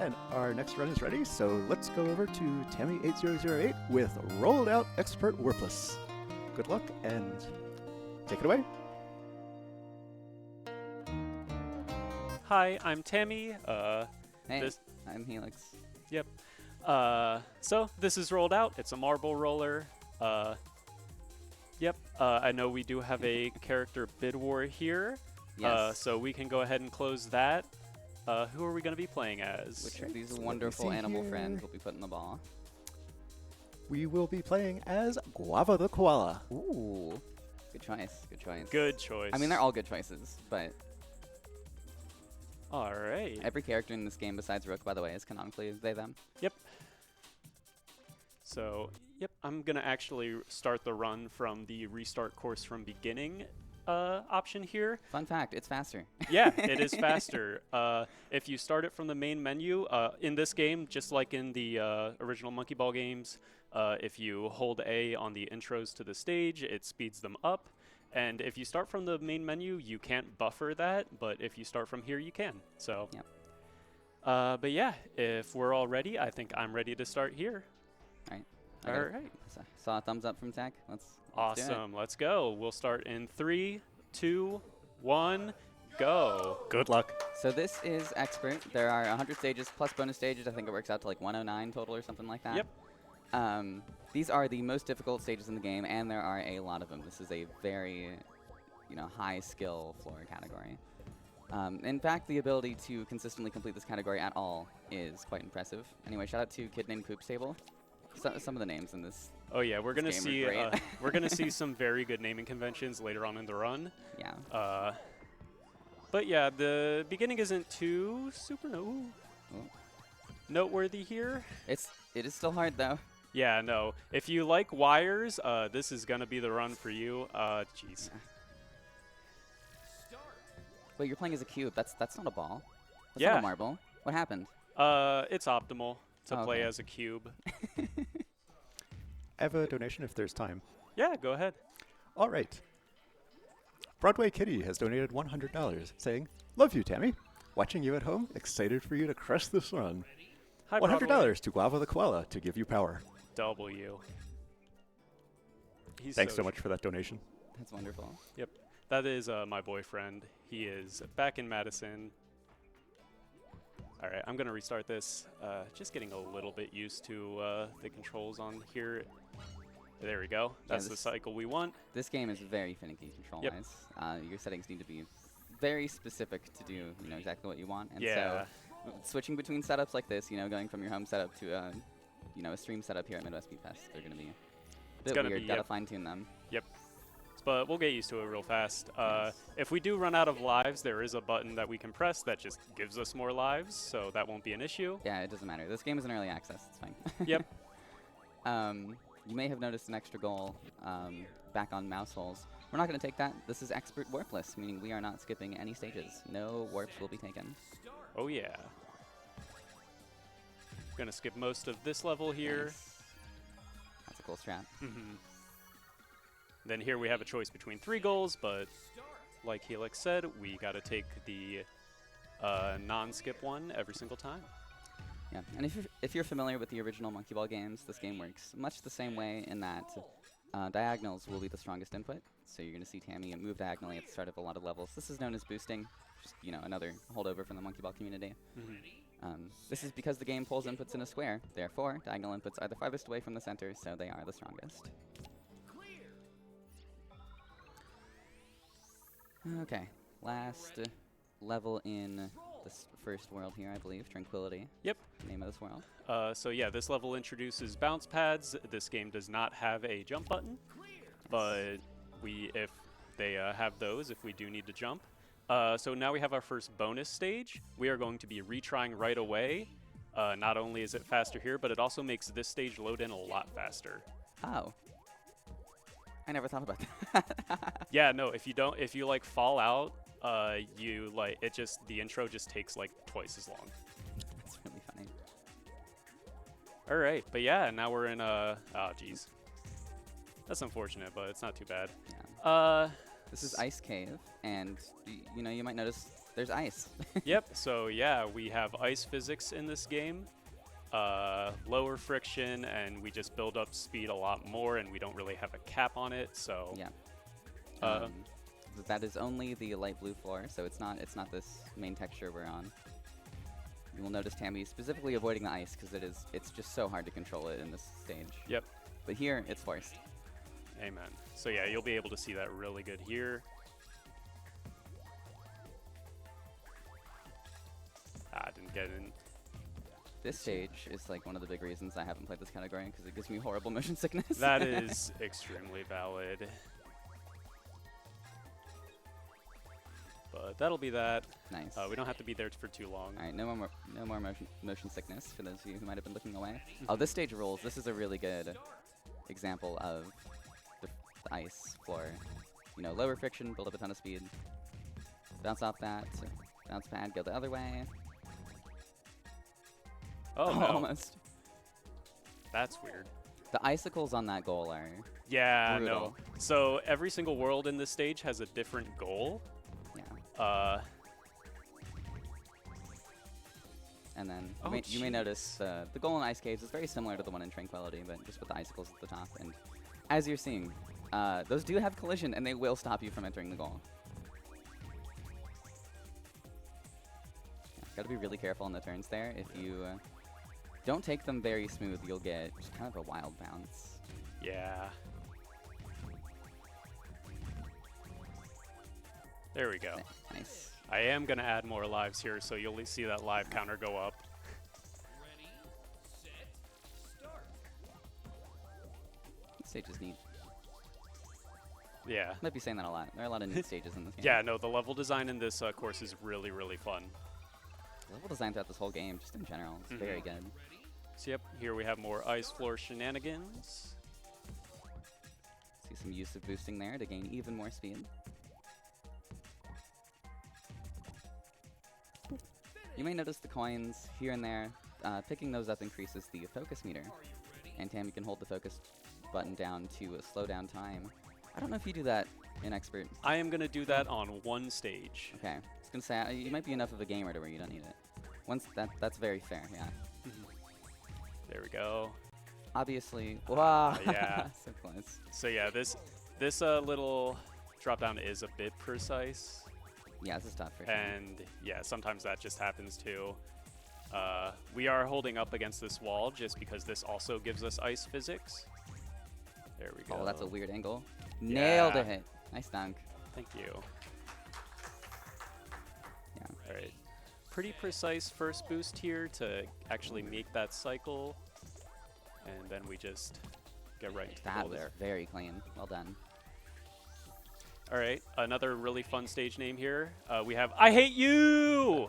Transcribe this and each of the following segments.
And our next run is ready, so let's go over to Tammy8008 with Rolled Out Expert Worthless. Good luck, and take it away. Hi, I'm Tammy. Hey, I'm Helix. Yep. So this is rolled out. It's a marble roller. Yep. I know we do have a character bid war here. Yes. So we can go ahead and close that. Who are we going to be playing as? Which of these Let me wonderful see animal here. friends will be putting the ball? We will be playing as Guava the Koala. Ooh, good choice. Good choice. Good choice. I mean, they're all good choices, but All right. every character in this game besides Rook, by the way, is canonically they them. Yep. So, yep, I'm going to actually start the run from the restart course from beginning option here. Fun fact: it's faster. Yeah, it is faster. If you start it from the main menu, in this game, just like in the original Monkey Ball games, if you hold A on the intros to the stage, it speeds them up. And if you start from the main menu, you can't buffer that, but if you start from here, you can. So, Yep. But yeah, if we're all ready, I think I'm ready to start here. All right. All right. Saw a thumbs up from Tech. Let's do it. Awesome. Let's go. We'll start in 3, 2, 1, go. Good luck. So this is Expert. There are 100 stages plus bonus stages. I think it works out to like 109 total or something like that. Yep. These are the most difficult stages in the game, and there are a lot of them. This is a very, high skill floor category. In fact, the ability to consistently complete this category at all is quite impressive. Anyway, shout out to Kid Named Poops Table. Some of the names in this. Oh yeah, we're gonna game are see great. we're gonna see some very good naming conventions later on in the run. Yeah. But yeah, the beginning isn't too super noteworthy here. It is still hard though. Yeah, no. If you like wires, this is gonna be the run for you. Jeez. Wait, you're playing as a cube. That's not a ball. That's Yeah. not a marble. What happened? It's optimal to Oh, play okay. as a cube. I have a donation if there's time. Yeah, go ahead. All right. Broadway Kitty has donated $100, saying, "Love you, Tammy. Watching you at home, excited for you to crush this run. Hi, $100 Broadway. to Guava the Koala to give you power." W. He's Thanks so much for that donation. That's wonderful. Yep. That is my boyfriend. He is back in Madison. All right, I'm going to restart this. Just getting a little bit used to the controls on here. There we go. That's the this- cycle we want. This game is very finicky control-wise. Your settings need to be very specific to do exactly what you want. And Yeah. so switching between setups like this, going from your home setup to a stream setup here at Midwest Speedfest, they're going to be a bit gonna weird. be, Gotta yep. fine-tune them. Yep. But we'll get used to it real fast. Yes. If we do run out of lives, there is a button that we can press that just gives us more lives, so that won't be an issue. Yeah, it doesn't matter. This game is in early access. It's fine. Yep. You may have noticed an extra goal back on mouse holes. We're not going to take that. This is expert warpless, meaning we are not skipping any stages. No warps will be taken. Oh, yeah. Gonna skip most of this level here. Nice. That's a cool strat. Then here we have a choice between 3 goals, but like Helix said, we got to take the non-skip one every single time. Yeah, and if you're familiar with the original Monkey Ball games, this game works much the same way in that diagonals will be the strongest input. So you're going to see Tammy move diagonally at the start of a lot of levels. This is known as boosting, just another holdover from the Monkey Ball community. This is because the game pulls inputs in a square. Therefore, diagonal inputs are the farthest away from the center, so they are the strongest. Okay, last level in this first world here, I believe, Tranquility. Yep. Name of this world. So yeah, this level introduces bounce pads. This game does not have a jump button, but if they have those, if we do need to jump. So now we have our first bonus stage. We are going to be retrying right away. Not only is it faster here, but it also makes this stage load in a lot faster. Oh. I never thought about that. Yeah, no, if you like fall out, the intro just takes like twice as long. That's really funny. All right, but yeah, now we're in oh geez. That's unfortunate, but it's not too bad. Yeah. This is Ice Cave, and you might notice there's ice. Yep, so yeah, we have ice physics in this game. Lower friction, and we just build up speed a lot more, and we don't really have a cap on it, so... Yeah. Uh, That is only the light blue floor, so it's not this main texture we're on. You will notice Tammy specifically avoiding the ice because it's just so hard to control it in this stage. Yep. But here, it's forced. Amen. So yeah, you'll be able to see that really good here. Didn't get in. This stage is like one of the big reasons I haven't played this category because it gives me horrible motion sickness. That is extremely valid. But that'll be that. Nice. We don't have to be there for too long. All right, no more motion sickness for those of you who might have been looking away. Oh, this stage rules. This is a really good example of the ice floor. You know, lower friction, build up a ton of speed. Bounce off that, bounce pad, go the other way. Oh, no. Almost. That's weird. The icicles on that goal are Yeah, brutal. no. So every single world in this stage has a different goal. Yeah. And then you may notice the goal in Ice Caves is very similar to the one in Tranquility, but just with the icicles at the top. And as you're seeing, those do have collision, and they will stop you from entering the goal. Yeah, got to be really careful on the turns there. If you don't take them very smooth, you'll get just kind of a wild bounce. Yeah. There we go. Nice. I am going to add more lives here, so you'll see that live counter go up. This stage is neat. Yeah. Might be saying that a lot. There are a lot of neat stages in this game. Yeah, no, the level design in this course is really, really fun. Level design throughout this whole game, just in general, is very good. So yep, here we have more ice floor shenanigans. See some use of boosting there to gain even more speed. You may notice the coins here and there. Picking those up increases the focus meter. And Tammy can hold the focus button down to slow down time. I don't know if you do that in Expert. I am going to do that on one stage. Okay. I was going to say, you might be enough of a gamer to where you don't need it. That's very fair, yeah. There we go. Obviously, wow, yeah. so close. So yeah, this little drop down is a bit precise. Yeah, this is tough for sure. And yeah, sometimes that just happens too. We are holding up against this wall just because this also gives us ice physics. There we go. Oh, that's a weird angle. Yeah. Nailed it. Nice dunk. Thank you. Yeah. All right. Pretty precise first boost here to actually make that cycle. And then we just get right into the That goal was there. very clean. Well done. All right, another really fun stage name here. We have I Hate You!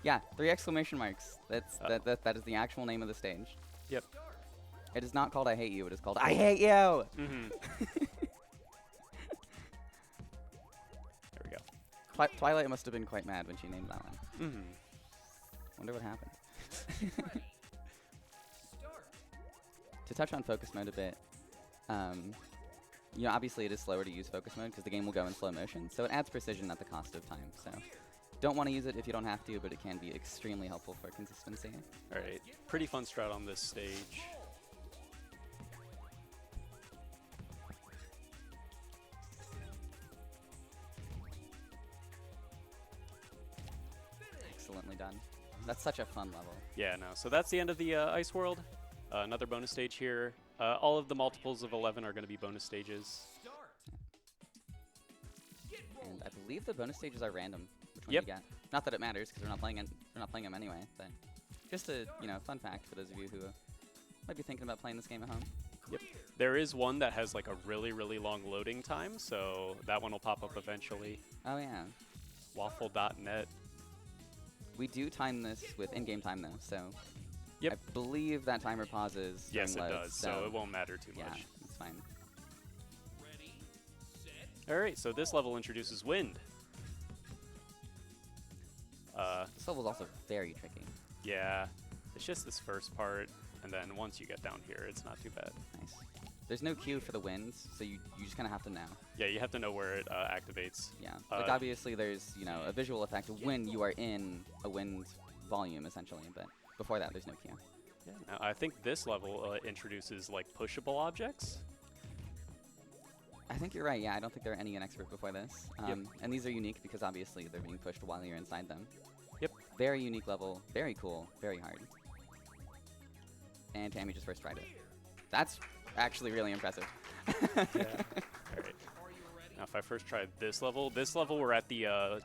Yeah, 3 exclamation marks. That is the actual name of the stage. Yep. It is not called I Hate You. It is called I Hate You! Mm-hmm. There we go. Twilight must have been quite mad when she named that one. Mm-hmm. Wonder what happened. To touch on focus mode a bit, you know, obviously it is slower to use focus mode because the game will go in slow motion, so it adds precision at the cost of time. So don't want to use it if you don't have to, but it can be extremely helpful for consistency. All right, pretty fun strat on this stage. Excellently done. That's such a fun level. Yeah, no, so that's the end of the ice world. Another bonus stage here. All of the multiples of 11 are going to be bonus stages. And I believe the bonus stages are random. Which one Yep. you get? Not that it matters because we're not playing them anyway. But just a fun fact for those of you who might be thinking about playing this game at home. Yep. There is one that has like a really, really long loading time, so that one will pop up eventually. Oh yeah. Waffle.net. We do time this with in-game time though, so Yep. I believe that timer pauses. Yes, it during loads, does, so it won't matter too yeah, much. it's fine. All right, so this level introduces wind. This level is also very tricky. Yeah, it's just this first part, and then once you get down here, it's not too bad. Nice. There's no cue for the winds, so you just kind of have to know. Yeah, you have to know where it activates. Yeah, like obviously there's, you know, a visual effect when you are in a wind volume, essentially, but before that, there's no cue. Yeah, now, I think this level introduces, like, pushable objects. I think you're right, yeah, I don't think there are any in Expert before this. Yep. And these are unique because obviously they're being pushed while you're inside them. Yep. Very unique level, very cool, very hard. And Tammy just first tried it. That's actually really impressive. Yeah. All right. Now, if I first tried this level we're at the,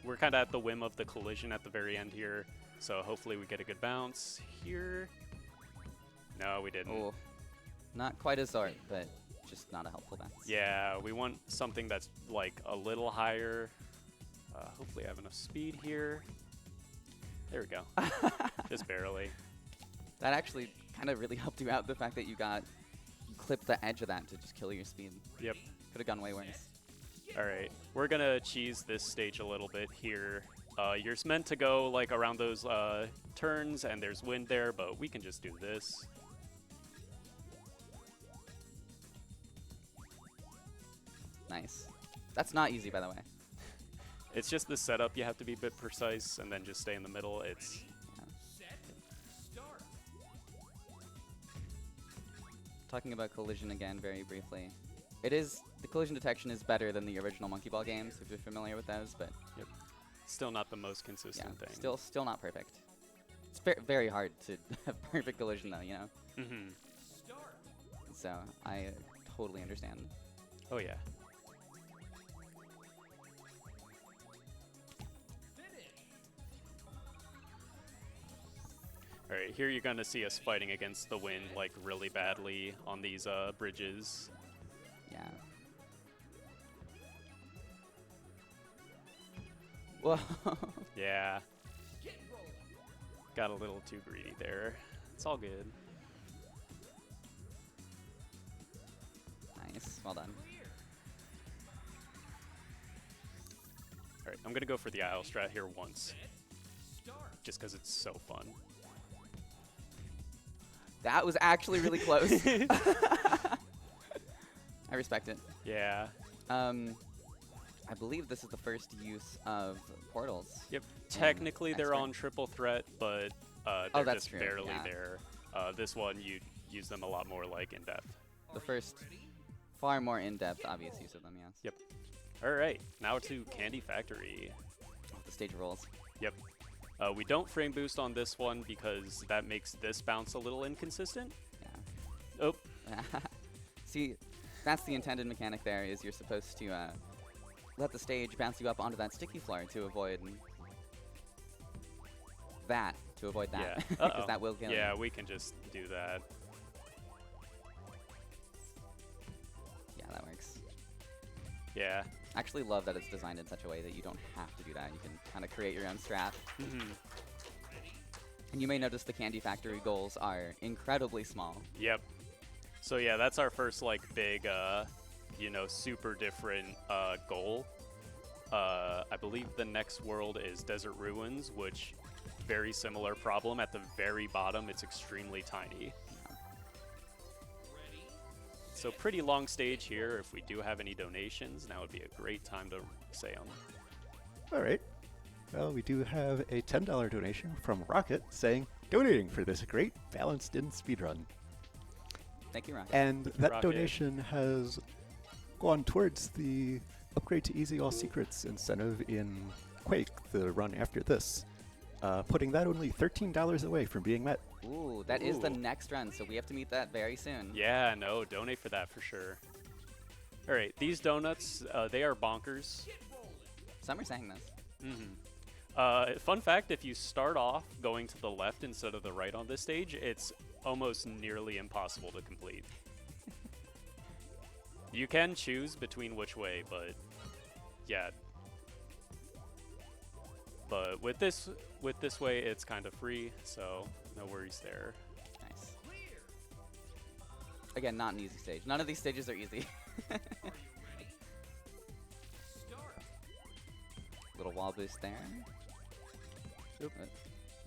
we're kind of at the whim of the collision at the very end here. So hopefully we get a good bounce here. No, we didn't. Oh, not quite as hard, but just not a helpful bounce. Yeah, we want something that's like a little higher. Hopefully I have enough speed here. There we go. Just barely. That actually kind of really helped you out, the fact that you clipped the edge of that to just kill your speed. Yep. Could have gone way worse. All right, we're gonna cheese this stage a little bit here. You're meant to go like around those turns, and there's wind there, but we can just do this. Nice. That's not easy, by the way. It's just the setup. You have to be a bit precise, and then just stay in the middle. It's Talking about collision again very briefly. The collision detection is better than the original Monkey Ball games, if you're familiar with those, but yep. Still not the most consistent thing. Still not perfect. It's very hard to have perfect collision though, you know? Mm-hmm. So I totally understand. Oh yeah. All right, here you're gonna see us fighting against the wind like really badly on these bridges. Yeah. Whoa. Yeah. Got a little too greedy there. It's all good. Nice. Well done. All right, I'm gonna go for the aisle strat here once, just because it's so fun. That was actually really close. I respect it. Yeah. I believe this is the first use of portals. Yep. Technically, they're on triple threat, but they're that's just true, barely yeah. there. This one, you use them a lot more like in depth. The first, far more in-depth, obvious use of them, yes. Yep. All right, now to Candy Factory. The stage rolls. Yep. We don't frame boost on this one because that makes this bounce a little inconsistent. Yeah. Oh. See, that's the intended mechanic there, is you're supposed to let the stage bounce you up onto that sticky floor to avoid that. Yeah. Because that will kill you. Yeah, we can just do that. Yeah, that works. Yeah. I actually love that it's designed in such a way that you don't have to do that. You can kind of create your own strat. Mm-hmm. And you may notice the Candy Factory goals are incredibly small. Yep. So yeah, that's our first like big, you know, super different goal. I believe the next world is Desert Ruins, which very similar problem. At the very bottom, it's extremely tiny. So pretty long stage here. If we do have any donations, now would be a great time to say them. All right. Well, we do have a $10 donation from Rocket saying, donating for this great balanced-in speedrun. Thank you, Rocket. And that Rocket. donation has gone towards the Upgrade to Easy All Secrets incentive in Quake, the run after this, putting that only $13 away from being met. Ooh, that is the Ooh. next run, so we have to meet that very soon. Yeah, no, donate for that for sure. All right, these donuts, they are bonkers. Some are saying this. Mm-hmm. Fun fact, if you start off going to the left instead of the right on this stage, it's almost nearly impossible to complete. You can choose between which way, but yeah. But with this way, it's kind of free, so no worries there. Nice. Again, not an easy stage. None of these stages are easy. Little wall boost there. Oop.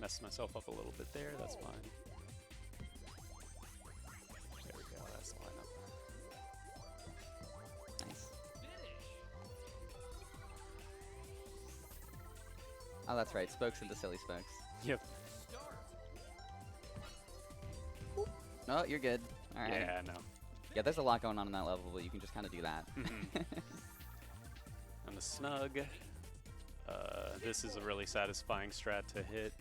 Messed myself up a little bit there. That's fine. There we go. That's the lineup. Oh, that's right. Spokes into silly spokes. Yep. Oh, you're good. All right. Yeah, no. Yeah, there's a lot going on in that level, but you can just kind of do that. On the snug. This is a really satisfying strat to hit.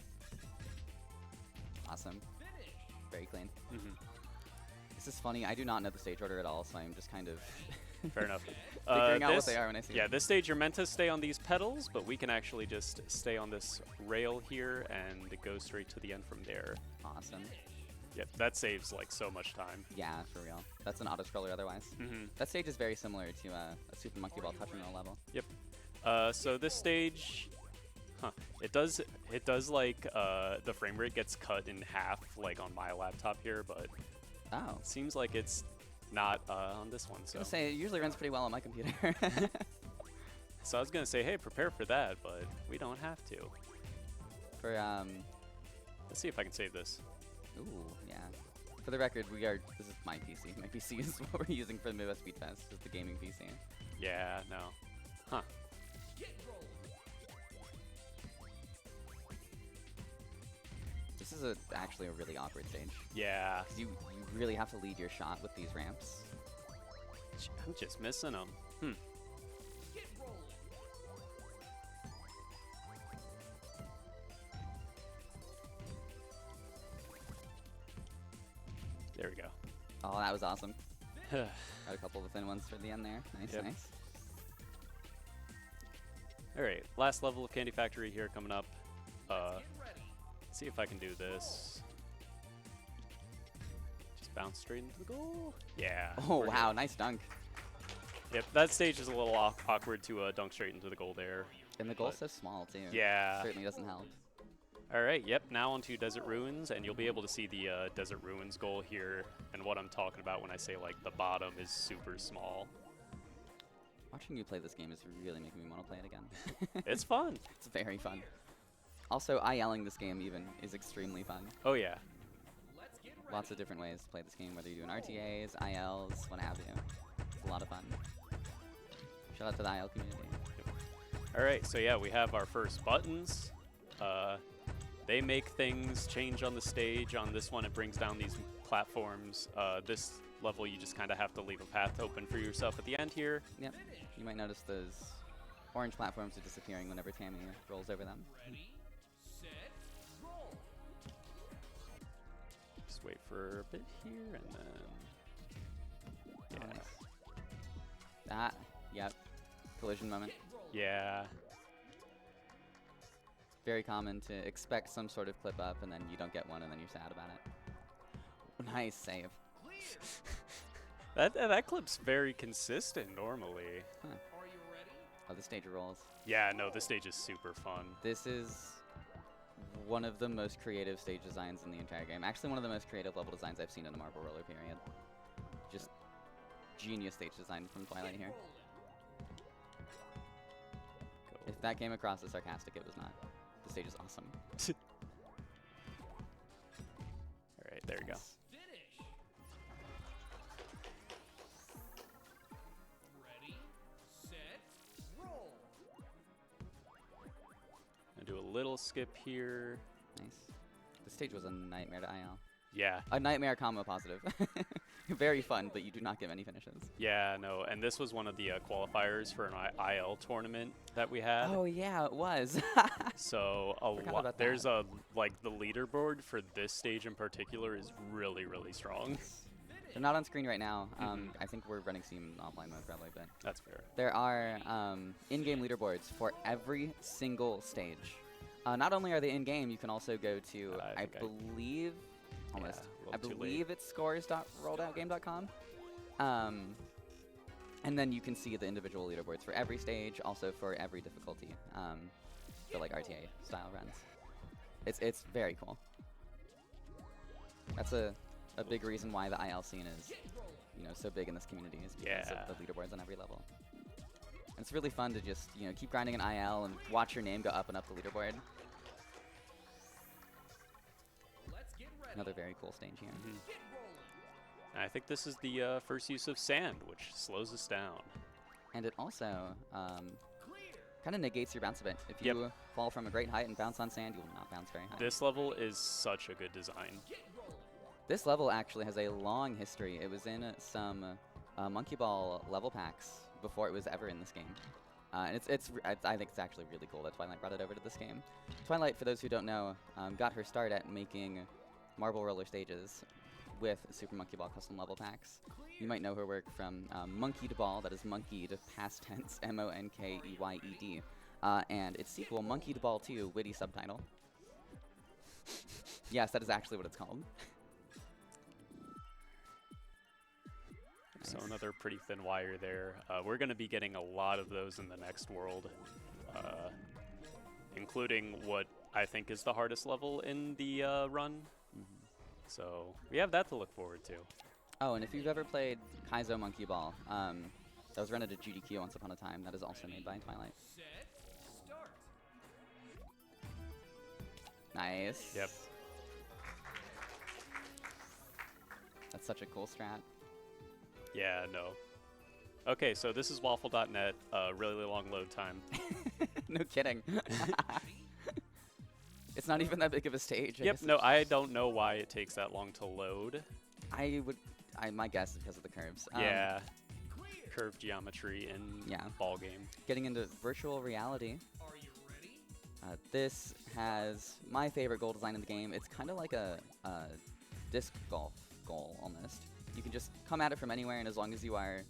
Awesome. Very clean. Mm-hmm. This is funny. I do not know the stage order at all, so I'm just kind of Fair enough. figuring out what they are when I see Yeah, them. this stage you're meant to stay on these pedals, but we can actually just stay on this rail here and go straight to the end from there. Awesome. Yep, that saves like so much time. Yeah, for real. That's an auto-scroller otherwise. Mm-hmm. That stage is very similar to a Super Monkey Ball touch and roll level. Yep. So this stage, it does like the frame rate gets cut in half like on my laptop here, but Oh. it seems like it's not on this one. I was So gonna say, it usually runs pretty well on my computer. I was gonna say, hey, prepare for that, but we don't have to. For, Let's see if I can save this. ooh, yeah. For the record, this is my PC. My PC is what we're using for the Midwest Speedfest, just the gaming PC. Yeah, no. Huh. This is actually a really awkward stage. Yeah. 'Cause you really have to lead your shot with these ramps. I'm just missing them. Hmm. There we go. Oh, that was awesome. Got a couple of thin ones for the end there. Nice, Yep. nice. All right, last level of Candy Factory here coming up. See if I can do this. Just bounce straight into the goal. Yeah. Oh, we're wow, good. nice dunk. Yep, that stage is a little awkward to dunk straight into the goal there. And the goal's But- so small, too. Yeah. Certainly doesn't help. All right, yep, now onto Desert Ruins, and you'll be able to see the Desert Ruins goal here, and what I'm talking about when I say, like, the bottom is super small. Watching you play this game is really making me want to play it again. It's fun. It's very fun. Also, ILing this game even is extremely fun. Oh, yeah. Lots of different ways to play this game, whether you're doing RTAs, ILs, what have you. It's a lot of fun. Shout out to the IL community. All right, so yeah, we have our first buttons. They make things change on the stage. On this one, it brings down these platforms. This level, you just kind of have to leave a path open for yourself at the end here. Yep. You might notice those orange platforms are disappearing whenever Tammy rolls over them. Just wait for a bit here, and then... Oh, nice. Ah, yep. Collision moment. Yeah. Very common to expect some sort of clip up and then you don't get one and then you're sad about it. Nice save. That clip's very consistent normally. Huh. Oh, the stage rolls. Yeah, no, this stage is super fun. This is one of the most creative stage designs in the entire game. Actually, one of the most creative level designs I've seen in a Marble Roller period. Just genius stage design from Twilight here. Cool. If that came across as sarcastic, it was not. The stage is awesome. All right, there you go. Nice. I'll do a little skip here. Nice. This stage was a nightmare to IL. Yeah. A nightmare combo positive. Very fun, but you do not get many finishes. Yeah, no, and this was one of the qualifiers for an IL tournament that we had. Oh yeah, it was. So Forgot about there's that. like the leaderboard for this stage in particular is really, really strong. They're not on screen right now. Mhm. I think we're running Steam offline mode probably, but That's fair. there are in-game leaderboards for every single stage. Not only are they in-game, you can also go to, I I think believe, almost, a I little too late. believe it's scores.rolloutgame.com. And then you can see the individual leaderboards for every stage, also for every difficulty, for like RTA style runs. It's very cool. That's a big reason why the IL scene is, so big in this community is because Yeah. of the leaderboards on every level. And it's really fun to just, keep grinding an IL and watch your name go up and up the leaderboard. Another very cool stage here. Mhm. And I think this is the first use of sand, which slows us down. And it also kind kind of negates your bounce a bit. If you fall from a great height and bounce on sand, you will not bounce very high. This level is such a good design. This level actually has a long history. It was in some Monkey Ball level packs before it was ever in this game. And I think it's actually really cool that Twilight brought it over to this game. Twilight, for those who don't know, got her start at making marble roller stages with Super Monkey Ball custom level packs. You might know her work from Monkeyed Ball, that is monkeyed past tense, M-O-N-K-E-Y-E-D, and its sequel, Monkeyed Ball 2, witty subtitle. Yes, that is actually what it's called. So another pretty thin wire there. We're going to be getting a lot of those in the next world, including what I think is the hardest level in the run. So we have that to look forward to. Oh, and if you've ever played Kaizo Monkey Ball, that was run at a GDQ once upon a time. That is also made by Twilight. Nice. Yep. That's such a cool strat. Yeah, no. Okay, so this is waffle.net, really long load time. No kidding. It's not even that big of a stage. Yep, no, I don't know why it takes that long to load. My guess is because of the curves. Yeah. Curve geometry in ball game. Getting into virtual reality. This has my favorite goal design in the game. It's kind of like a disc golf goal, almost. You can just come at it from anywhere, and as long as you are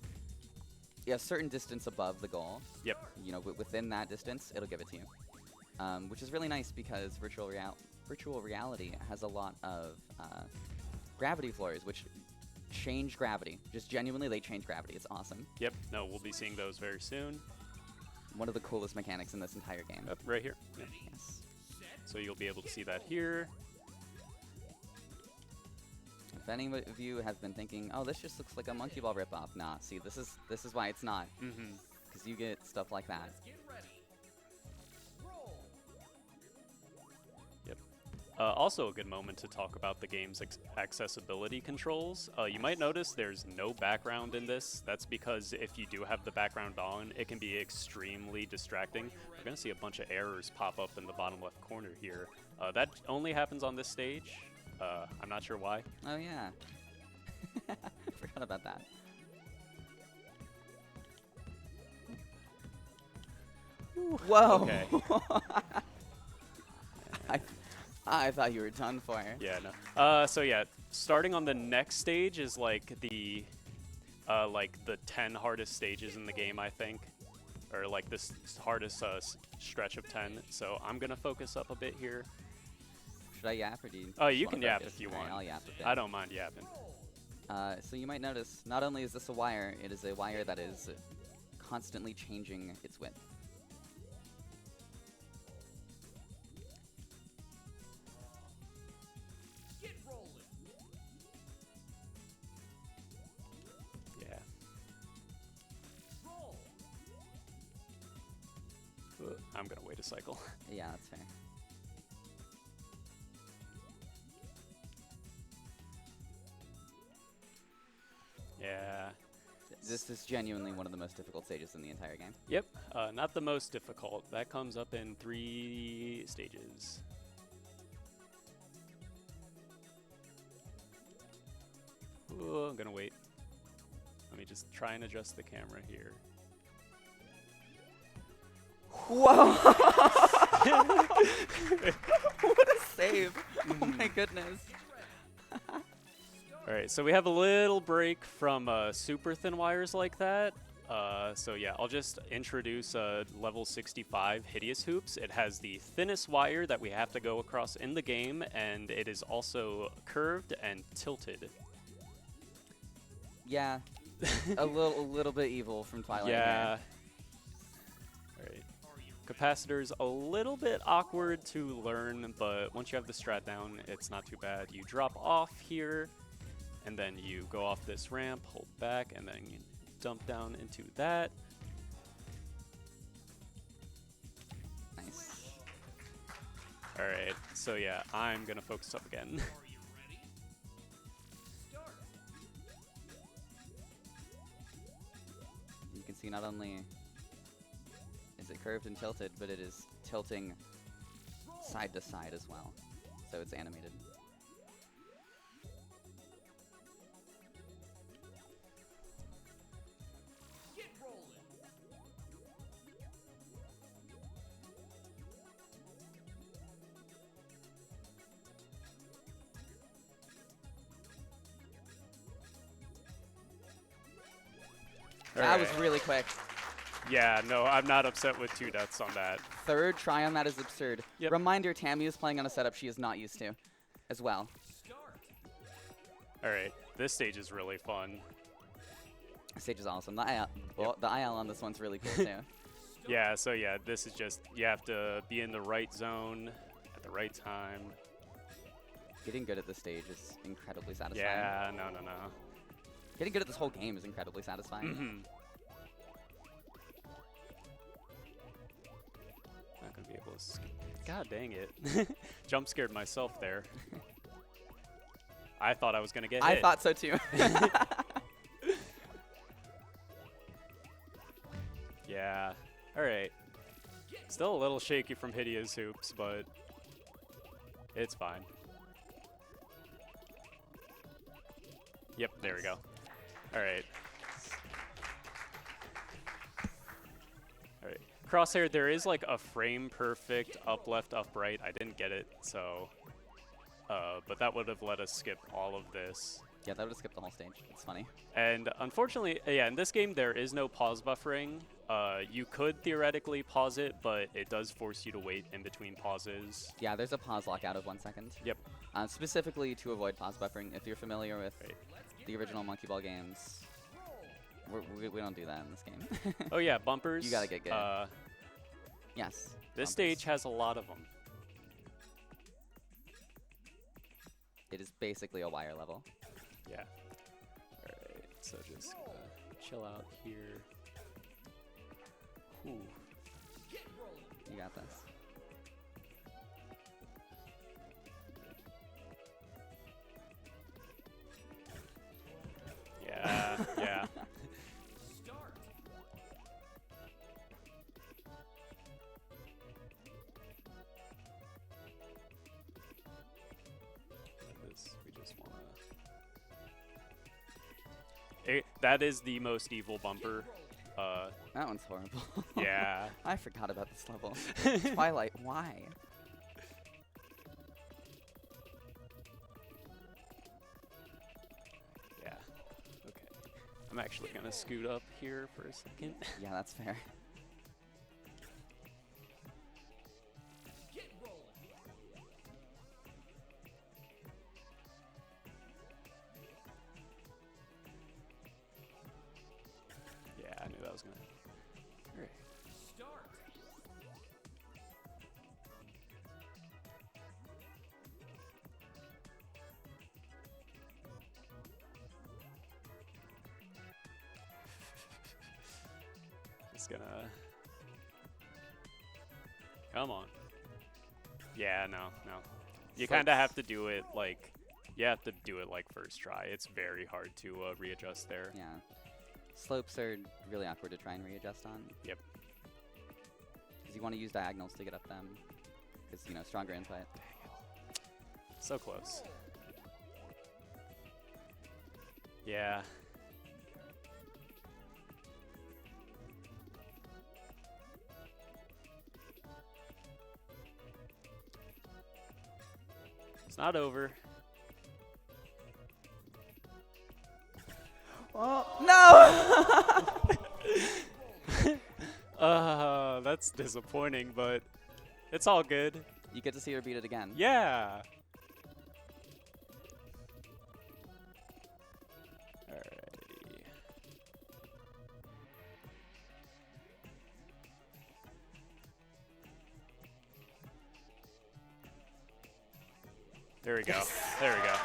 a certain distance above the goal, you know, within that distance, it'll give it to you. Which is really nice because virtual reality has a lot of gravity floors, which change gravity. Just genuinely, they change gravity. It's awesome. Yep. No, we'll be seeing those very soon. One of the coolest mechanics in this entire game. Right here. Yeah. Yes. So you'll be able to see that here. If any of you have been thinking, oh, this just looks like a Monkey Ball ripoff, nah, see, this is why it's not. Because you get stuff like that. Yep. Also a good moment to talk about the game's accessibility controls. You might notice there's no background in this. That's because if you do have the background on, it can be extremely distracting. We're going to see a bunch of errors pop up in the bottom left corner here. That only happens on this stage. I'm not sure why. Oh, yeah. Forgot about that. Whoa! Okay. I thought you were done for. Yeah, no. So yeah, starting on the next stage is like the 10 hardest stages in the game, I think. Or like this hardest stretch of 10. So I'm going to focus up a bit here. Should I yap or do you? Oh, you can yap if you want. Right, I'll yap a bit. I don't mind yapping. So you might notice, not only is this a wire, it is a wire that is constantly changing its width. Yeah. I'm gonna wait a cycle. Yeah, that's fair. Yeah. This is genuinely one of the most difficult stages in the entire game. Yep. Not the most difficult. That comes up in 3 stages. Ooh, I'm gonna wait. Let me just try and adjust the camera here. Whoa! What a save! Oh my goodness. Alright, so we have a little break from super thin wires like that. So yeah, I'll just introduce level 65 Hideous Hoops. It has the thinnest wire that we have to go across in the game, and it is also curved and tilted. Yeah, a little bit evil from Twilight. Yeah. Alright. Capacitor's a little bit awkward to learn, but once you have the strat down, it's not too bad. You drop off here, and then you go off this ramp, hold back, and then you dump down into that. Nice. Alright, so yeah, I'm gonna focus up again. You can see not only is is it curved and tilted, but it is tilting side to side as well. So it's animated. That was really quick. Yeah, no, I'm not upset with 2 deaths on that. Third try on that is absurd. Yep. Reminder, Tammy is playing on a setup she is not used to as well. All right, this stage is really fun. The stage is awesome. The IL on this one's really cool too. Yeah, so yeah, this is just, you have to be in the right zone at the right time. Getting good at this stage is incredibly satisfying. Yeah, no. Getting good at this whole game is incredibly satisfying. Not gonna be able to skip. God dang it. Jump scared myself there. I thought I was gonna get hit. I thought so too. Yeah. Alright. Still a little shaky from hitting his hoops, but it's fine. Yep, there we go. Alright. Alright. Crosshair, there is like a frame perfect up, left, up, right. I didn't get it, so. But that would have let us skip all of this. Yeah, that would have skipped the whole stage. It's funny. And unfortunately, yeah, in this game, there is no pause buffering. You could theoretically pause it, but it does force you to wait in between pauses. Yeah, there's a pause lockout of 1 second. Yep. Specifically to avoid pause buffering. If you're familiar with the original Monkey Ball games, we don't do that in this game. Oh yeah, bumpers. You gotta get good. Yes. This stage has a lot of them. It is basically a wire level. Yeah. Alright, so just chill out here. Ooh. You got this. Yeah, yeah. We just wanna. That is the most evil bumper. That one's horrible. Yeah. I forgot about this level. Twilight, why? Yeah. Okay. I'm actually gonna scoot up here for a second. Yeah, that's fair. Yeah, I knew that was gonna. All right. Just gonna. Come on. Yeah, no. You kind of have to do it like. You have to do it like first try. It's very hard to readjust there. Yeah. Slopes are really awkward to try and readjust on. Yep. Because you want to use diagonals to get up them. Because, you know, stronger input. So close. Yeah. It's not over. Oh, no! That's disappointing, but it's all good. You get to see her beat it again. Yeah. Alrighty. There we go. There we go.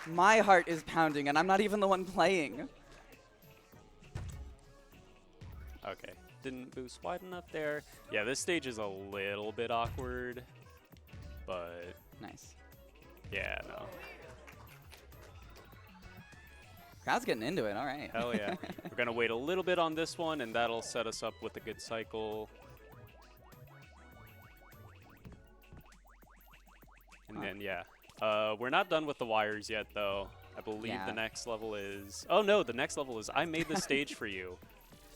My heart is pounding, and I'm not even the one playing. Okay. Didn't boost wide enough there. Yeah, this stage is a little bit awkward, but Nice. yeah, no. Crowd's getting into it. All right. Hell yeah. We're going to wait a little bit on this one, and that'll set us up with a good cycle. And then, yeah. We're not done with the wires yet, though. I believe Yeah. the next level is... Oh, no, the next level is I made the stage for you.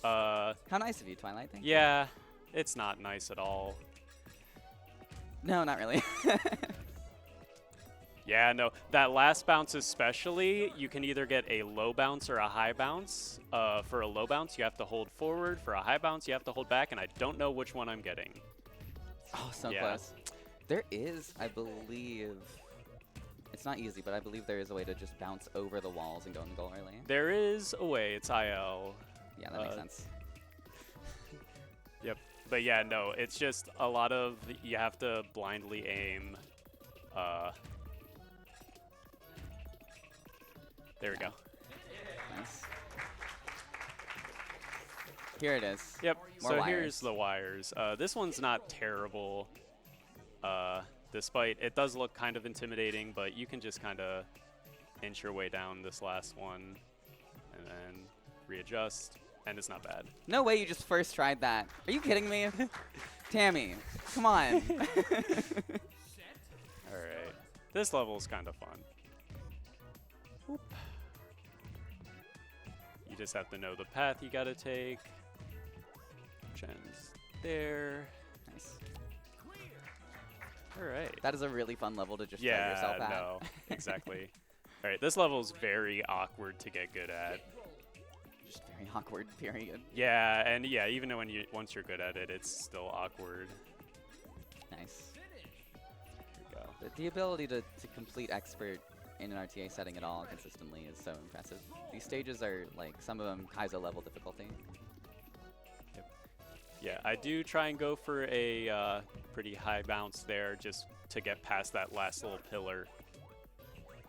How nice of you, Twilight. Thank you. Yeah, it's not nice at all. No, not really. Yeah, no. That last bounce especially, you can either get a low bounce or a high bounce. For a low bounce, you have to hold forward. For a high bounce, you have to hold back, and I don't know which one I'm getting. Oh, so Yeah. close. There is, I believe, it's not easy, but I believe there is a way to just bounce over the walls and go in the goal early. There is a way. It's IL. Yeah, that makes sense. Yep. But yeah, no, it's just a lot of, you have to blindly aim. There we go. Nice. Here it is. Yep. More So wires. here's the wires. This one's not terrible. Despite it does look kind of intimidating, but you can just kind of inch your way down this last one and then readjust, and it's not bad. No way you just first tried that. Are you kidding me? Tammy, come on. All right. This level is kind of fun. Whoop. You just have to know the path you got to take. Gen's there. Nice. All right. That is a really fun level to just try yourself Yeah, at. no, exactly. All right, this level is very awkward to get good at. Just very awkward, period. Yeah, and yeah, even when once you're good at it, it's still awkward. Nice. Here we go. The ability to complete expert in an RTA setting at all consistently is so impressive. These stages are, like, some of them Kaizo level difficulty. Yeah, I do try and go for a pretty high bounce there just to get past that last little pillar.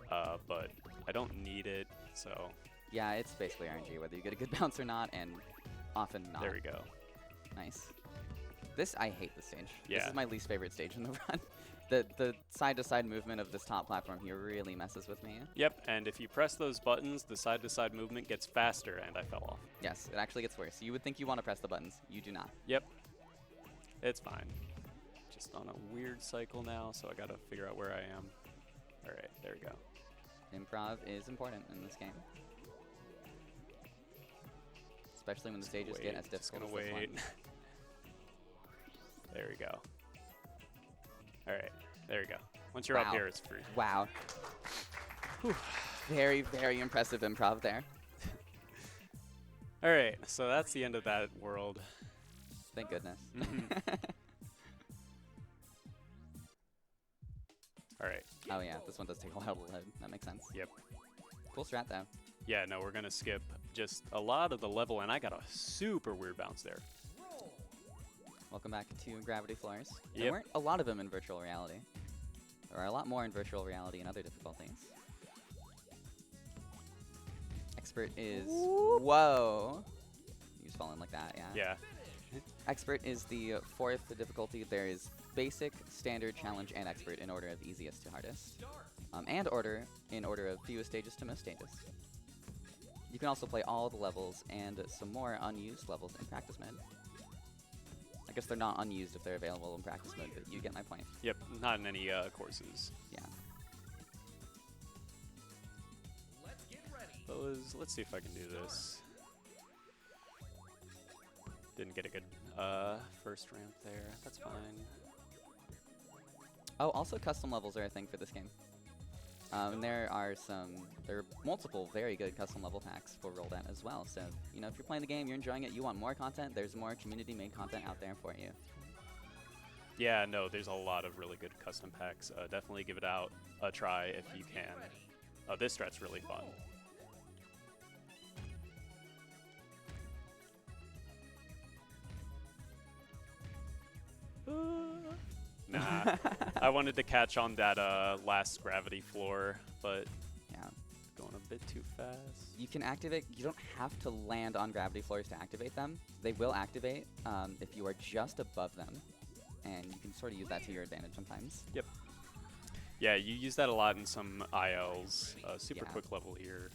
But I don't need it, so Yeah, it's basically RNG, whether you get a good bounce or not, and often not. there we go. Nice. I hate this stage. This Yeah. is my least favorite stage in the run. The side-to-side movement of this top platform here really messes with me. Yep, and if you press those buttons, the side-to-side movement gets faster, and I fell off. Yes, it actually gets worse. You would think you want to press the buttons. You do not. Yep, it's fine. Just on a weird cycle now, so I gotta figure out where I am. All right, there we go. Improv is important in this game. Especially when the stages get as Just difficult gonna as this wait. one. There we go. All right, there we go. Once you're up Wow. here, it's free. Wow. Whew. Very, very impressive improv there. All right, so that's the end of that world. Thank goodness. All right. Oh yeah, this one does take a while to load. That makes sense. Yep. Cool strat though. Yeah, no, we're gonna skip just a lot of the level, and I got a super weird bounce there. Welcome back to Gravity Floors. There Yep. weren't a lot of them in virtual reality. There are a lot more in virtual reality and other difficulties. Expert is... Whoa! You just fall in like that, yeah? Yeah. Expert is the fourth difficulty. There is basic, standard, challenge, and expert in order of easiest to hardest. And in order of fewest stages to most stages. You can also play all the levels and some more unused levels in practice mode. I guess they're not unused if they're available in practice mode, but you get my point. Yep. Not in any courses. Yeah. Let's see if I can do this. Didn't get a good first ramp there. That's fine. Oh, also custom levels are a thing for this game. And there are multiple very good custom level packs for rolled out as well. So, you know, if you're playing the game, you're enjoying it, you want more content, there's more community-made content out there for you. Yeah, no, there's a lot of really good custom packs. Definitely give it out a try if you can. This strat's really fun. Nah, I wanted to catch on that last gravity floor, but Yeah. going a bit too fast. You can activate, you don't have to land on gravity floors to activate them. They will activate if you are just above them. And you can sort of use that to your advantage sometimes. Yep. Yeah, you use that a lot in some ILs. Super Yeah. quick level here.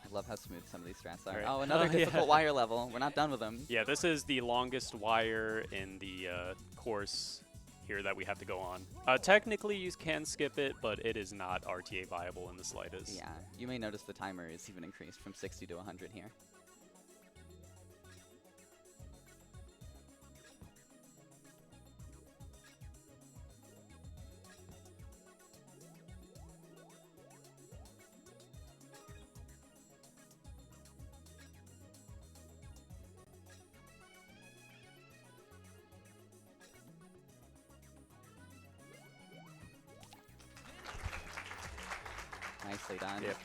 I love how smooth some of these strats are. Alright. Oh, another Oh, yeah. difficult wire level. We're not done with them. Yeah, this is the longest wire in the course here that we have to go on. Technically, you can skip it, but it is not RTA viable in the slightest. Yeah, you may notice the timer is even increased from 60 to 100 here. Nicely done. Yep.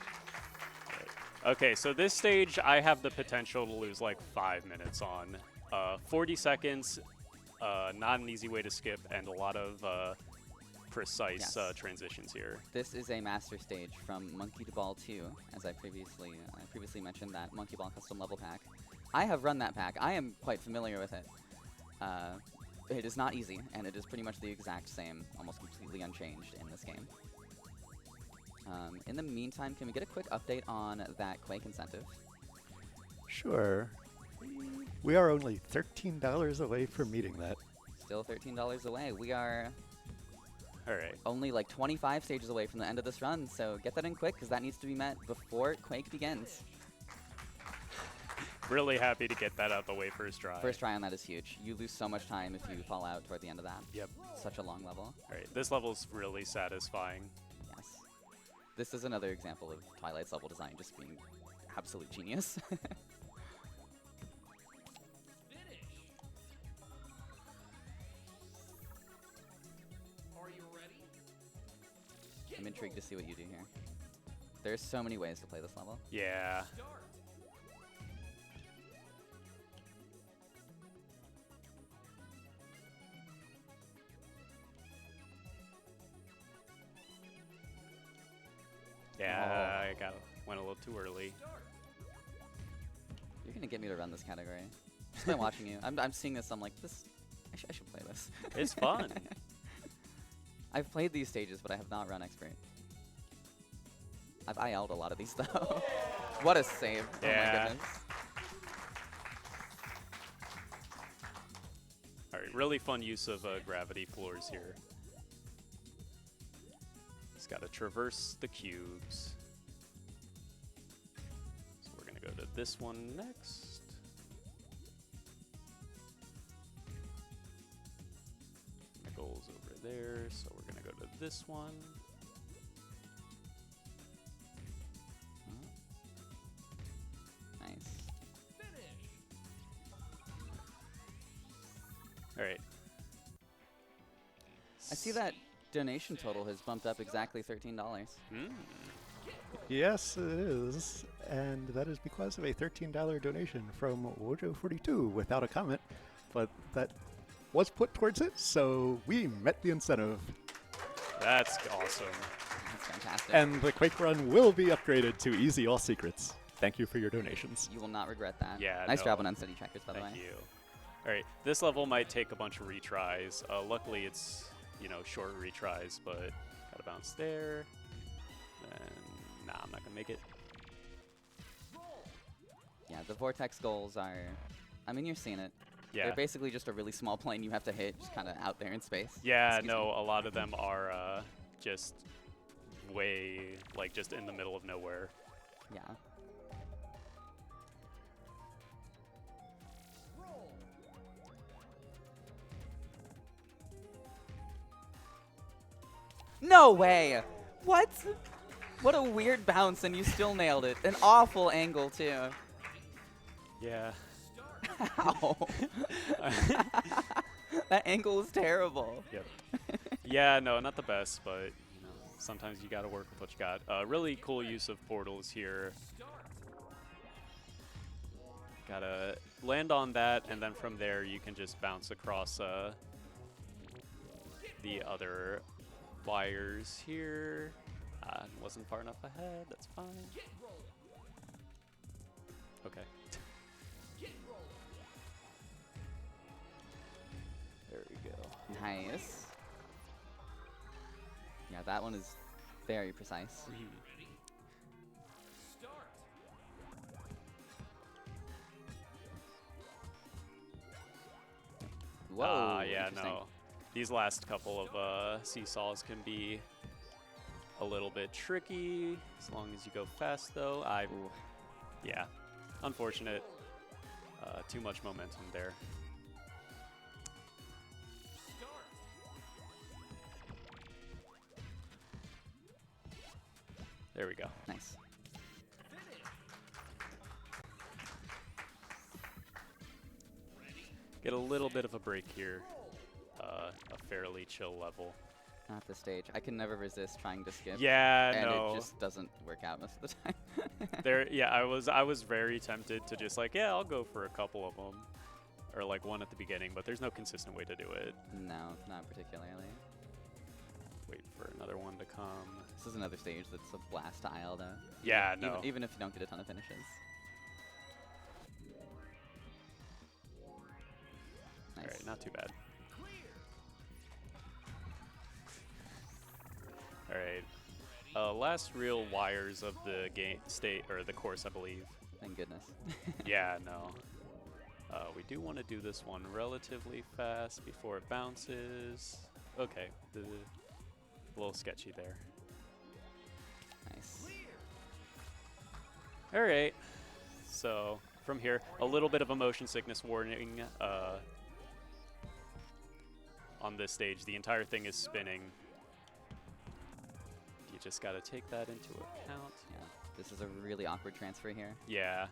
Okay, so this stage I have the potential to lose like 5 minutes on. 40 seconds, not an easy way to skip, and a lot of precise Yes. transitions here. This is a master stage from Monkey Ball 2, as I previously mentioned that Monkey Ball custom level pack. I have run that pack. I am quite familiar with it. It is not easy, and it is pretty much the exact same, almost completely unchanged in this game. In the meantime, can we get a quick update on that Quake incentive? Sure. We are only $13 away from meeting that. Still $13 away. We are All right. only like 25 stages away from the end of this run, so get that in quick, because that needs to be met before Quake begins. Really happy to get that out the way first try. First try on that is huge. You lose so much time if you fall out toward the end of that. Yep. Such a long level. All right, this level's really satisfying. Yes. This is another example of Twilight's level design just being absolute genius. I'm intrigued to see what you do here. There's so many ways to play this level. Yeah. Yeah, I went a little too early. You're gonna get me to run this category. Just by watching you. I'm seeing this, I'm like, this, I should play this. It's fun. I've played these stages, but I have not run Expert. I've IL'd a lot of these, though. What a save. Oh Yeah. my goodness. All right, really fun use of gravity floors here. Just got to traverse the cubes. So we're going to go to this one next. The goal's over there, so we're going to go to this one. Nice. All right. I see that donation total has bumped up exactly $13. Mm. Yes, it is. And that is because of a $13 donation from Wojo42 without a comment. But that was put towards it, so we met the incentive. That's awesome. That's fantastic. And the Quake run will be upgraded to Easy All Secrets. Thank you for your donations. You will not regret that. Yeah, Nice no. job on unsteady checkers, by the way. Thank you. All right, this level might take a bunch of retries. Luckily, it's, you know, short retries, but gotta bounce there. Then, nah, I'm not gonna make it. Yeah, the vortex goals are, I mean, you're seeing it. Yeah. They're basically just a really small plane you have to hit, just kind of out there in space. Yeah, Excuse no, me. a lot of them are just way, like, just in the middle of nowhere. Yeah. No way! What? What a weird bounce, and you still nailed it. An awful angle, too. Yeah. Ow. That angle was terrible. Yep. Yeah, no, not the best, but you know, sometimes you gotta work with what you got. Really cool use of portals here. Gotta land on that, and then from there you can just bounce across the other wires here. Wasn't far enough ahead, that's fine. Okay. There we go. Nice. Yeah, that one is very precise. Whoa. Yeah, interesting. no. These last couple of seesaws can be a little bit tricky as long as you go fast, though. Ooh. Yeah, unfortunate. Too much momentum there. There we go. Nice. Get a little bit of a break here. A fairly chill level. Not this stage. I can never resist trying to skip. Yeah, and no. it just doesn't work out most of the time. Yeah, I was very tempted to just like, yeah, I'll go for a couple of them, or like one at the beginning, but there's no consistent way to do it. No, not particularly. Wait for another one to come. This is another stage that's a blast to aisle, though. Yeah, no. Even if you don't get a ton of finishes. Nice. All right, not too bad. All right, last real wires of the game state or the course, I believe. Thank goodness. Yeah, no. We do want to do this one relatively fast before it bounces. Okay, a little sketchy there. Nice. All right, so from here, a little bit of a motion sickness warning on this stage. The entire thing is spinning. You just got to take that into account. Yeah, this is a really awkward transfer here. Yeah.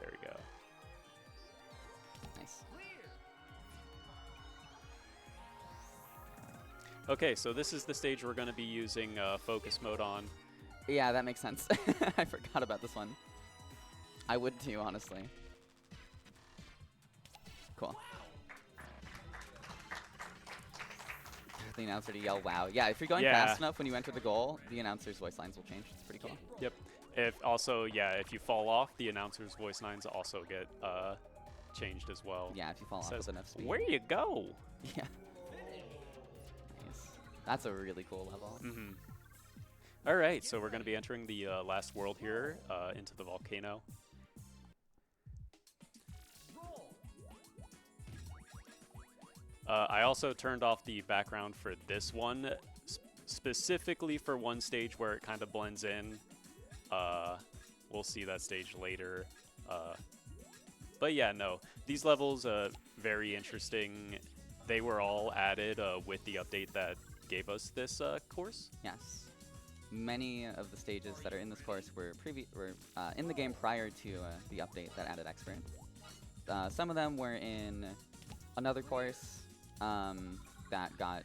There we go. Nice. Okay, so this is the stage we're going to be using focus mode on. Yeah, that makes sense. I forgot about this one. I would too, honestly. Cool. The announcer to yell "wow." Yeah, if you're going fast enough when you enter the goal, the announcer's voice lines will change. It's pretty cool. Yep. If you fall off, the announcer's voice lines also get changed as well. Yeah, if you fall off with enough speed. Where you go? Yeah. Nice. That's a really cool level. Mm-hmm. All right, so we're going to be entering the last world here into the volcano. I also turned off the background for this one, specifically for one stage where it kind of blends in. We'll see that stage later. But yeah, no, these levels very interesting. They were all added with the update that gave us this course. Yes. Many of the stages that are in this course were in the game prior to the update that added Expert. Some of them were in another course that got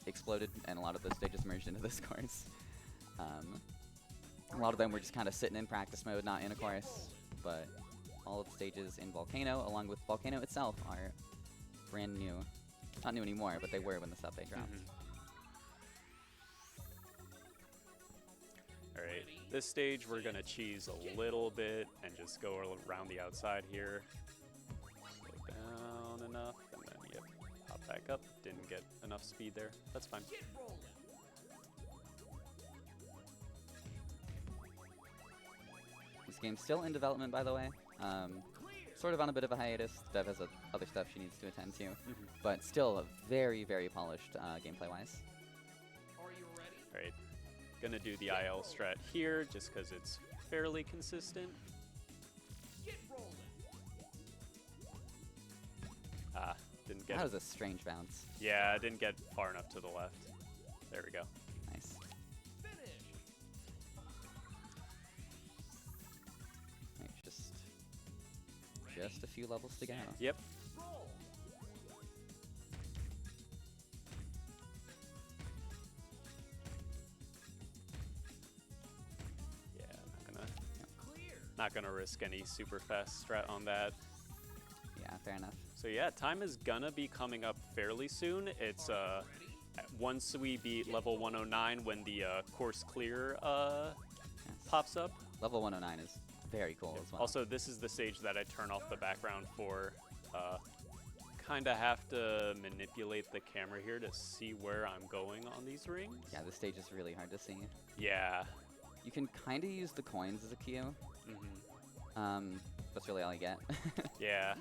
exploded, and a lot of those stages merged into this course. A lot of them were just kind of sitting in practice mode, not in a course, but all of the stages in Volcano, along with Volcano itself, are brand new. Not new anymore, but they were when this update dropped. All right, this stage we're gonna cheese a little bit and just go around the outside here. Go down enough, and then yep, pop back up. Didn't get enough speed there. That's fine. This game's still in development, by the way. Sort of on a bit of a hiatus. Dev has other stuff she needs to attend to, but still very, very polished gameplay-wise. All right, gonna do the IL strat here just because it's fairly consistent. Ah, didn't get. That was a strange bounce. Yeah, I didn't get far enough to the left. There we go. Nice. Right, just a few levels to go. Yep. Yeah, not gonna risk any super fast strat on that. Yeah, fair enough. So yeah, time is gonna be coming up fairly soon. It's once we beat level 109 when the course clear pops up. Level 109 is very cool as well. Also, this is the stage that I turn off the background for. Kind of have to manipulate the camera here to see where I'm going on these rings. Yeah, this stage is really hard to see. Yeah. You can kind of use the coins as a cue. That's really all you get. Yeah.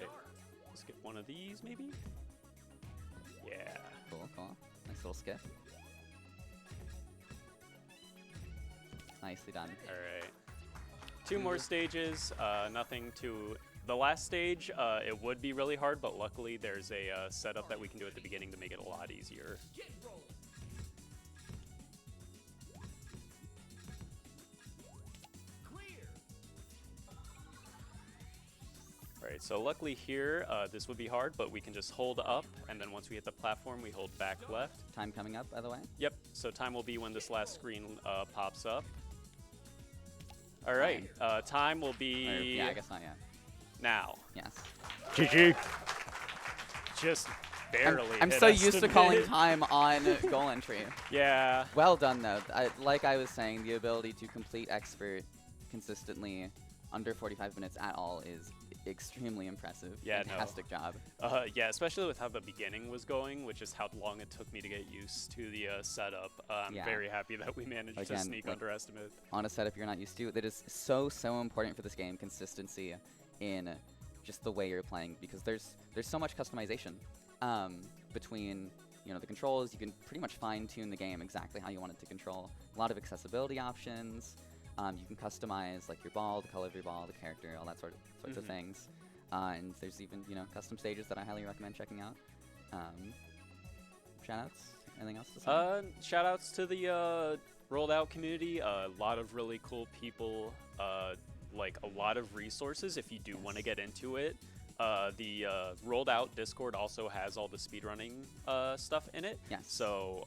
right. Let's get one of these, maybe? Yeah. Cool, cool. Nice little skip. Nicely done. All right. 2 more stages. Nothing to... The last stage, it would be really hard, but luckily there's a setup that we can do at the beginning to make it a lot easier. Alright, so luckily here, this would be hard, but we can just hold up, and then once we hit the platform, we hold back left. Time coming up, by the way. Yep, so time will be when this last screen pops up. Alright, time will be... Or, yeah, I guess not yet. Now. Yes. GG. Just barely. I'm hit so used to estimate. calling time on goal entry. Yeah. Well done, though. Like I was saying, the ability to complete expert consistently under 45 minutes at all is extremely impressive. Yeah, Fantastic job. Yeah, especially with how the beginning was going, which is how long it took me to get used to the setup. I'm Yeah. very happy that we managed to Again, sneak like, under estimate. On a setup you're not used to, that is so important for this game, consistency in just the way you're playing, because there's so much customization between the controls. You can pretty much fine-tune the game exactly how you want it to control. A lot of accessibility options. You can customize like your ball, the color of your ball, the character, all that sorts of things. And there's even custom stages that I highly recommend checking out. Shoutouts? Anything else to say? Shoutouts to the rolled out community. A lot of really cool people. Like a lot of resources if you do want to get into it. The rolled out Discord also has all the speedrunning stuff in it. Yes. So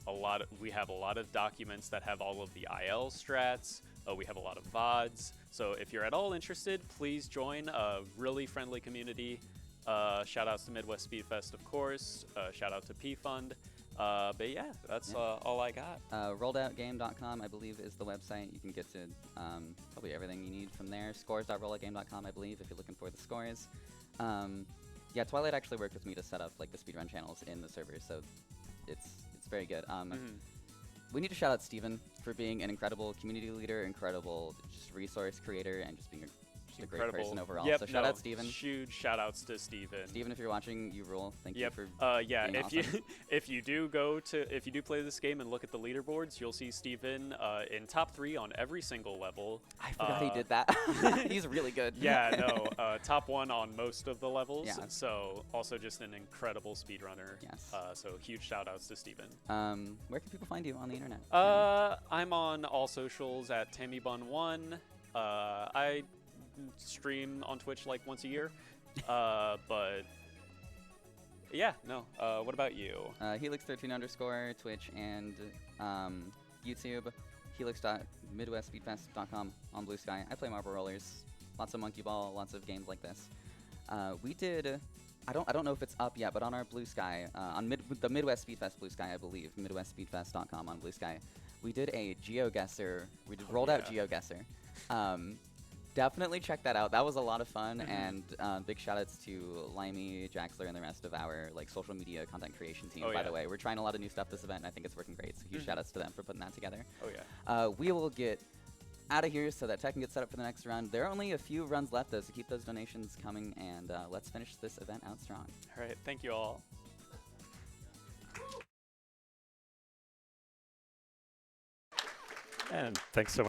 we have a lot of documents that have all of the IL strats. We have a lot of VODs. So if you're at all interested, please join a really friendly community. Shout outs to Midwest Speedfest, of course. Shout out to P-Fund. But yeah, that's all I got. Rolledoutgame.com, I believe, is the website. You can get to probably everything you need from there. Scores.rolloutgame.com, I believe, if you're looking for the scores. Yeah, Twilight actually worked with me to set up like the speedrun channels in the server, so it's very good. We need to shout out Steven for being an incredible community leader, incredible just resource creator, and just being a great person overall. Yep, so shout out Steven. Huge shout outs to Steven. Steven, if you're watching, you rule. Thank you for yeah, being awesome. if you do play this game and look at the leaderboards, you'll see Steven in top 3 on every single level. I forgot he did that. He's really good. Yeah, no, top 1 on most of the levels. Yeah. So also just an incredible speedrunner. Yes. So huge shout outs to Steven. Where can people find you on the internet? I'm on all socials at TammyBun1. I stream on Twitch like once a year. But yeah, no. What about you? Helix13_, Twitch and YouTube. Helix.midwestspeedfest.com on Bluesky. I play Marble Rollers. Lots of Monkey Ball, lots of games like this. We did. I don't know if it's up yet, but on our Bluesky, on the Midwest Speedfest Bluesky, I believe, MidwestSpeedfest.com on Bluesky, we did a GeoGuessr. We did rolled out GeoGuessr. Definitely check that out. That was a lot of fun, and big shout-outs to Limey, Jaxler, and the rest of our social media content creation team. By the way, we're trying a lot of new stuff this event, and I think it's working great. So huge shout-outs to them for putting that together. Oh yeah. We will get out of here so that Tech can get set up for the next round. There are only a few runs left, though, so keep those donations coming, and let's finish this event out strong. All right. Thank you all. And thanks so much.